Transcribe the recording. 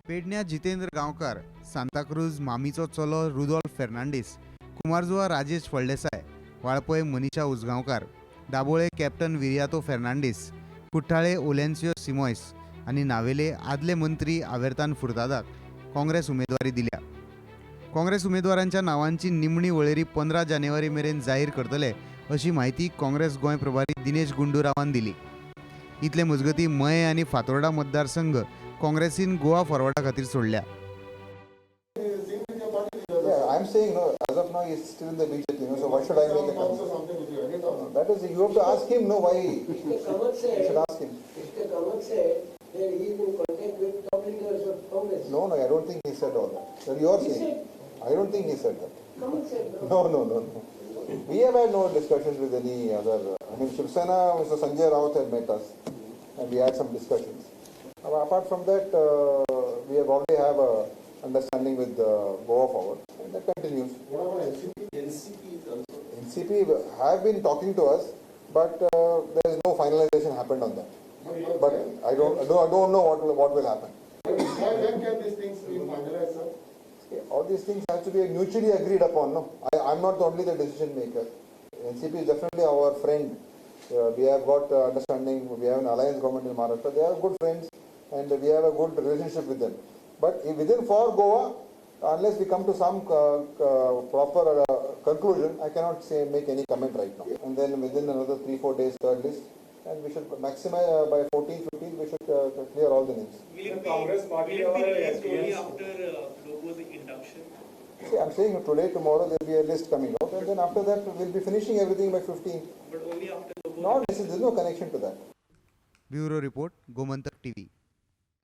पेडण्या जितेंद्र गांवकार, सांताक्रूज मामीचो चलो Rudolf Fernandes, Cumbarjua Rajesh Phaldesai, Valpoi Manisha Ujgaonkar, Dabole captain Viriato Fernandes, कुट्टाळे Olencio Simoes आणि नावेले आदले मंत्री आवेर्तान फुर्तादाक काँग्रेस उमेदवारी दिल्या. काँग्रेस उमेदवारांच्या नावांची निमणी वळेरी 15 जानेवारी मेरेन जाहीर करतले अशी माहिती काँग्रेस गोंय प्रभारी दिनेश गुंडूरावान दिली. इतले मजगती मये आणि फातोर्डा मतदारसंघ काँग्रेसीन गोवा फॉरवर्डा खातीर सोडल्या. I'm saying no. As of now, he's still in the BJP. So why should I make a comment? That is, you have to ask him. No, why? Mr. Kamat said. You should ask him. Mr. Kamat said that he is in contact with top leaders of Congress. No, I don't think he said all that. That you are He saying. said. I don't think he said that. Kamat said. No. We have had no discussions with any other. I mean, Shiv Sena, Mr. Sanjay Raut had met us, and we had some discussions. Apart from that, we have already have a understanding with Goa Forward, and that continues. What about NCP? NCP is also. NCP have been talking to us, but there is no finalization happened on that. But I don't know what will happen. When can these things be finalized, sir? All these things have to be mutually agreed upon. No, I'm not only the decision maker. NCP is definitely our friend. We have got understanding. We have an alliance government in Maharashtra. They are good friends, and we have a good relationship with them. But within for Goa, unless we come to some proper conclusion, I cannot make any comment right now. And then within another 3-4 days, third list, and we should maximize by 14th, 15th, we should clear all the names. Will it be released only after Logo's induction? See, I'm saying today, tomorrow there will be a list coming out, and then after that we'll be finishing everything by 15th. But only after Logo. No, there's no connection to that. Bureau report, Gomantak TV.